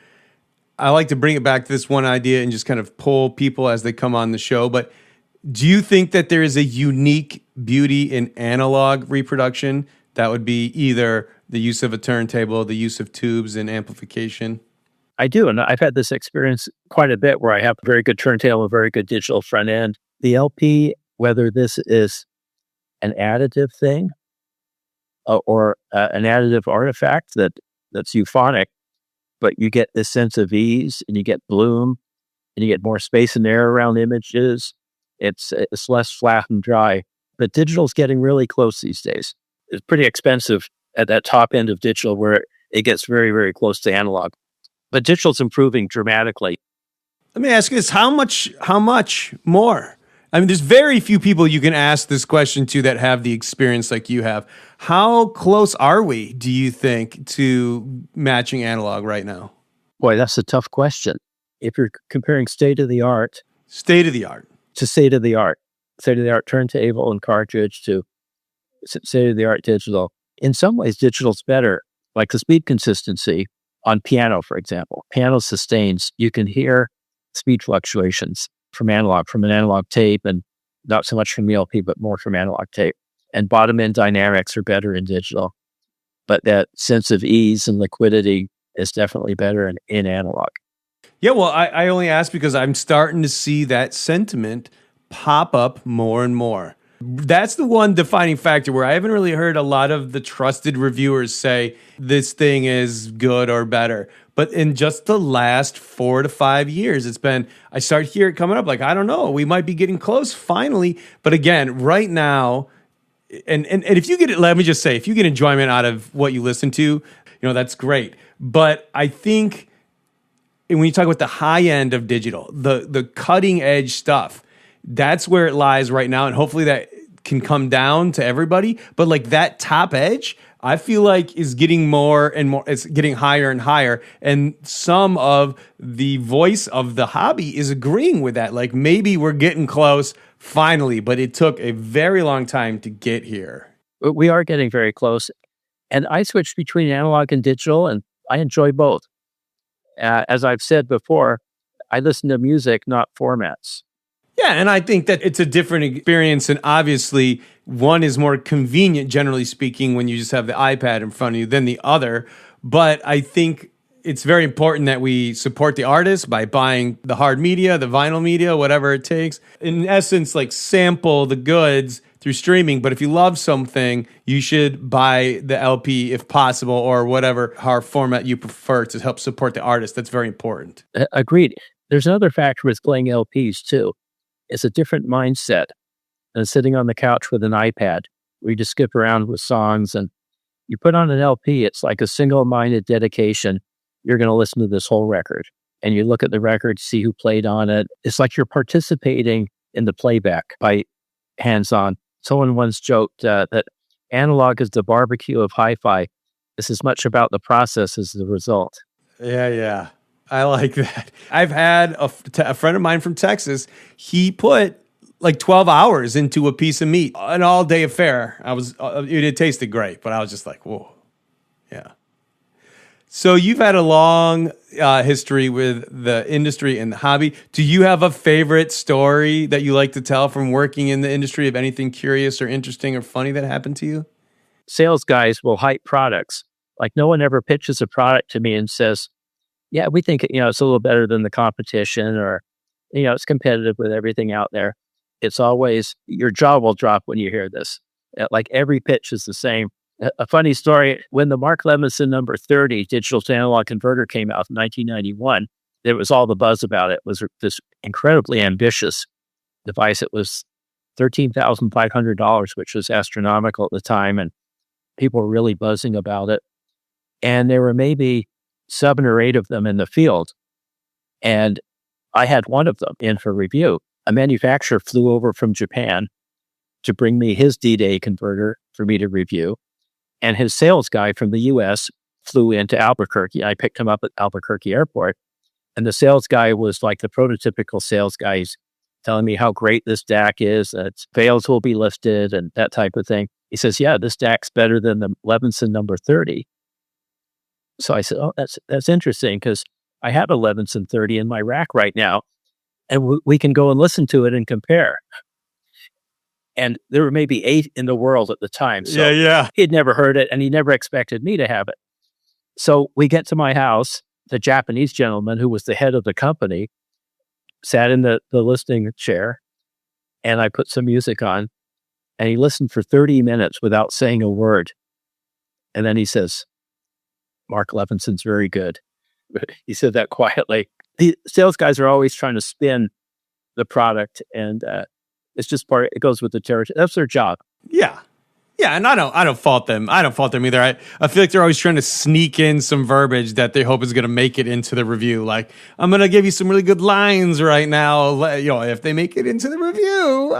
I like to bring it back to this one idea and just kind of pull people as they come on the show. But do you think that there is a unique beauty in analog reproduction that would be either the use of a turntable, the use of tubes, and amplification? I do, and I've had this experience quite a bit where I have a very good turntable, a very good digital front end. The LP, whether this is an additive thing or an additive artifact that's euphonic, but you get this sense of ease and you get bloom and you get more space and air around images. It's less flat and dry. But digital's getting really close these days. It's pretty expensive at that top end of digital where it gets very, very close to analog. But digital's improving dramatically. Let me ask you this: how much more? I mean, there's very few people you can ask this question to that have the experience like you have. How close are we, do you think, to matching analog right now? Boy, that's a tough question. If you're comparing state of the art to state of the art turntable and cartridge to state of the art digital, in some ways, digital's better. Like the speed consistency on piano, for example. Piano sustains. You can hear speed fluctuations from an analog tape, and not so much from the LP, but more from analog tape. And bottom end dynamics are better in digital. But that sense of ease and liquidity is definitely better in analog. Yeah, well, I only ask because I'm starting to see that sentiment pop up more and more. That's the one defining factor where I haven't really heard a lot of the trusted reviewers say this thing is good or better. But in just the last 4 to 5 years, I start hear it coming up like, I don't know, we might be getting close finally. But again, right now, and if you get, let me just say, if you get enjoyment out of what you listen to, that's great. But I think when you talk about the high end of digital, the cutting edge stuff, that's where it lies right now. And hopefully that can come down to everybody. But like that top edge, I feel like is getting more and more, it's getting higher and higher. And some of the voice of the hobby is agreeing with that. Like maybe we're getting close finally, but it took a very long time to get here. We are getting very close. And I switched between analog and digital, and I enjoy both. As I've said before, I listen to music, not formats. Yeah, and I think that it's a different experience, and obviously one is more convenient, generally speaking, when you just have the iPad in front of you than the other. But I think it's very important that we support the artist by buying the hard media, the vinyl media, whatever it takes. In essence, like sample the goods through streaming. But if you love something, you should buy the LP if possible, or whatever hard format you prefer to help support the artist. That's very important. Agreed. There's another factor with playing LPs too. It's a different mindset than sitting on the couch with an iPad where you just skip around with songs. And you put on an LP, it's like a single-minded dedication. You're going to listen to this whole record. And you look at the record, see who played on it. It's like you're participating in the playback by hands-on. Someone once joked that analog is the barbecue of HiFi. This is much about the process as the result. Yeah. I like that. I've had a friend of mine from Texas. He put like 12 hours into a piece of meat, an all-day affair. It tasted great, but I was just like, whoa, yeah. So you've had a long history with the industry and the hobby. Do you have a favorite story that you like to tell from working in the industry of anything curious or interesting or funny that happened to you? Sales guys will hype products. Like no one ever pitches a product to me and says, yeah, we think, it's a little better than the competition, or, it's competitive with everything out there. It's always, your jaw will drop when you hear this. Like every pitch is the same. A funny story, when the Mark Levinson number 30 digital to analog converter came out in 1991, there was all the buzz about it. It was this incredibly ambitious device. It was $13,500, which was astronomical at the time, and people were really buzzing about it. And there were maybe 7 or 8 of them in the field. And I had one of them in for review. A manufacturer flew over from Japan to bring me his D-Day converter for me to review. And his sales guy from the US flew into Albuquerque. I picked him up at Albuquerque Airport. And the sales guy was like the prototypical sales guy. He's telling me how great this DAC is, its veils will be lifted and that type of thing. He says, yeah, this DAC's better than the Levinson number 30. So I said, oh, that's interesting, because I have a Levinson 30 in my rack right now, and we can go and listen to it and compare. And there were maybe 8 in the world at the time. So he'd never heard it, and he never expected me to have it. So we get to my house. The Japanese gentleman who was the head of the company sat in the listening chair, and I put some music on, and he listened for 30 minutes without saying a word. And then he says, Mark Levinson's very good. He said that quietly. The sales guys are always trying to spin the product, and it's just it goes with the territory. That's their job. Yeah. Yeah, and I don't fault them. I don't fault them either. I feel like they're always trying to sneak in some verbiage that they hope is going to make it into the review. Like, I'm going to give you some really good lines right now. If they make it into the review,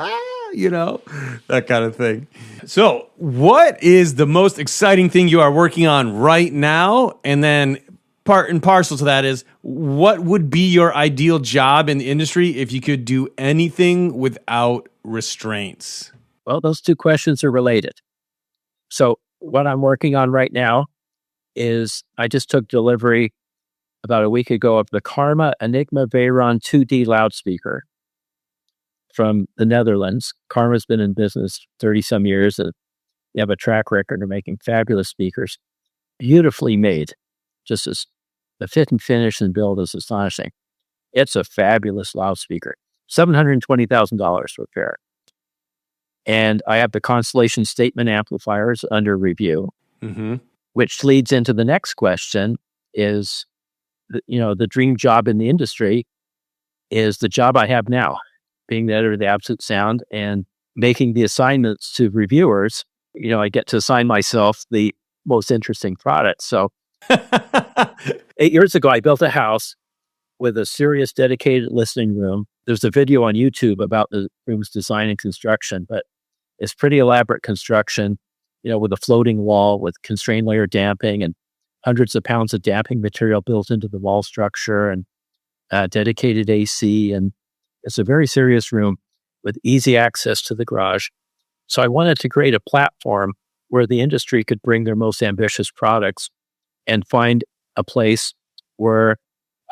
that kind of thing. So, what is the most exciting thing you are working on right now? And then part and parcel to that is, what would be your ideal job in the industry if you could do anything without restraints? Well, those two questions are related. So what I'm working on right now is I just took delivery about a week ago of the Karma Enigma Veyron 2D loudspeaker from the Netherlands. Karma's been in business 30-some years. And they have a track record of making fabulous speakers, beautifully made. Just as the fit and finish and build is astonishing. It's a fabulous loudspeaker. $720,000 to repair. And I have the Constellation statement amplifiers under review, which leads into the next question is, the dream job in the industry is the job I have now, being the editor of the Absolute Sound and making the assignments to reviewers. I get to assign myself the most interesting products. So 8 years ago, I built a house with a serious dedicated listening room. There's a video on YouTube about the room's design and construction, but it's pretty elaborate construction, with a floating wall with constrained layer damping and hundreds of pounds of damping material built into the wall structure and dedicated AC. And it's a very serious room with easy access to the garage. So I wanted to create a platform where the industry could bring their most ambitious products and find a place where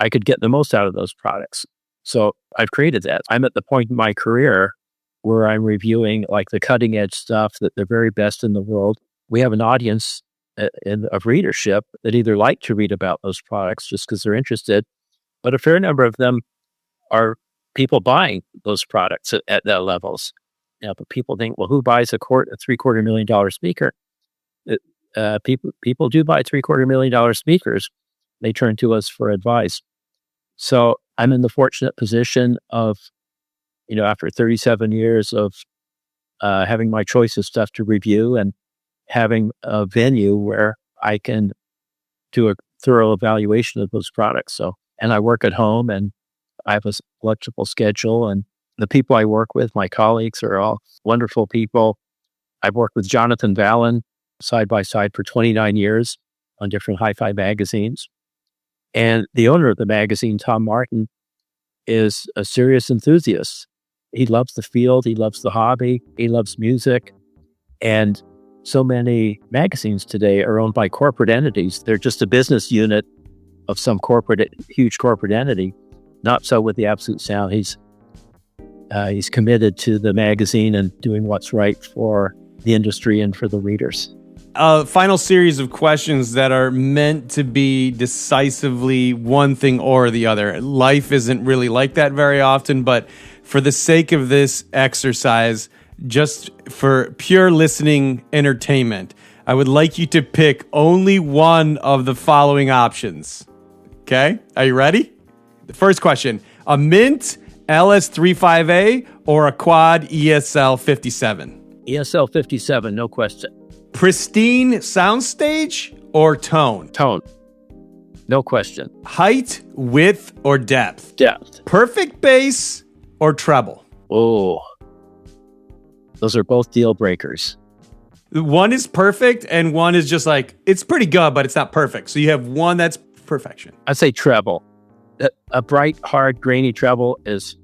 I could get the most out of those products. So I've created that. I'm at the point in my career where I'm reviewing like the cutting edge stuff, that the very best in the world. We have an audience of readership that either like to read about those products just because they're interested, but a fair number of them are people buying those products at that levels. But people think, well, who buys a $750,000 speaker? People do buy $750,000 speakers. They turn to us for advice. So I'm in the fortunate position of, after 37 years of having my choice of stuff to review and having a venue where I can do a thorough evaluation of those products. So, and I work at home and I have a flexible schedule, and the people I work with, my colleagues, are all wonderful people. I've worked with Jonathan Valin side by side for 29 years on different HiFi magazines. And the owner of the magazine, Tom Martin, is a serious enthusiast. He loves the field. He loves the hobby. He loves music. And so many magazines today are owned by corporate entities. They're just a business unit of some huge corporate entity. Not so with the Absolute Sound. He's committed to the magazine and doing what's right for the industry and for the readers. A final series of questions that are meant to be decisively one thing or the other. Life isn't really like that very often, but for the sake of this exercise, just for pure listening entertainment, I would like you to pick only one of the following options. Okay? Are you ready? The first question, a Mint LS35A or a Quad ESL 57? ESL 57, no question. Pristine soundstage or tone? Tone, no question. Height, width, or depth? Depth. Perfect bass or treble? Oh, those are both deal breakers. One is perfect and one is just like, it's pretty good, but it's not perfect. So you have one that's perfection. I'd say treble. A bright, hard, grainy treble is,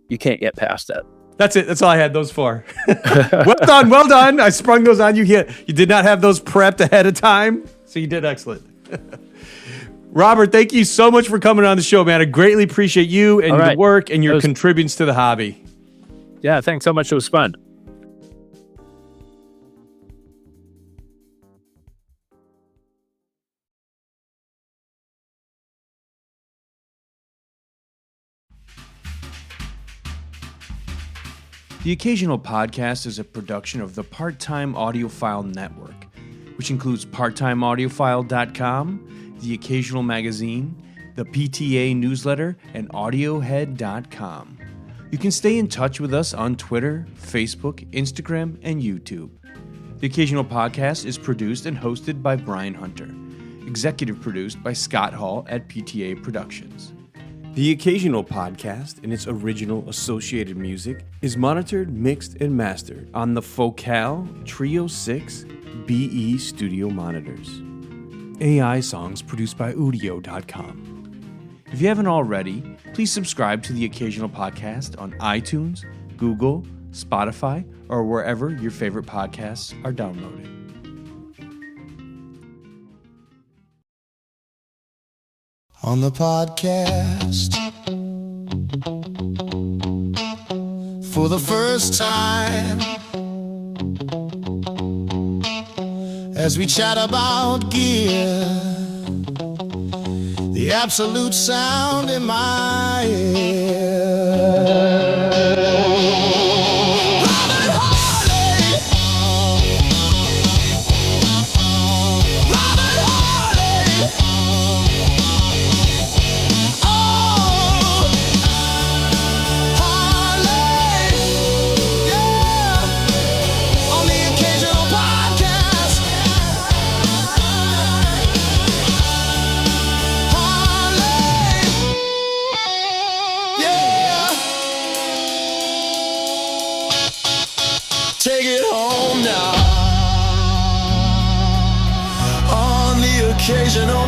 you can't get past that. That's it. That's all I had those for. Well done. Well done. I sprung those on you. You did not have those prepped ahead of time. So you did excellent. Robert, thank you so much for coming on the show, man. I greatly appreciate you and your work and your contributions to the hobby. Yeah, thanks so much. It was fun. The Occasional Podcast is a production of the Part-Time Audiophile Network, which includes parttimeaudiophile.com, The Occasional Magazine, the PTA newsletter, and audiohead.com. You can stay in touch with us on Twitter, Facebook, Instagram, and YouTube. The Occasional Podcast is produced and hosted by Brian Hunter, executive produced by Scott Hall at PTA Productions. The Occasional Podcast and its original associated music is monitored, mixed, and mastered on the Focal Trio 6 BE studio monitors. AI songs produced by Udio.com. If you haven't already, please subscribe to The Occasional Podcast on iTunes, Google, Spotify, or wherever your favorite podcasts are downloaded. On the podcast, for the first time, as we chat about gear, the absolute sound in my ear. Robert Harley, Robert Harley. Take it home now on the Occasional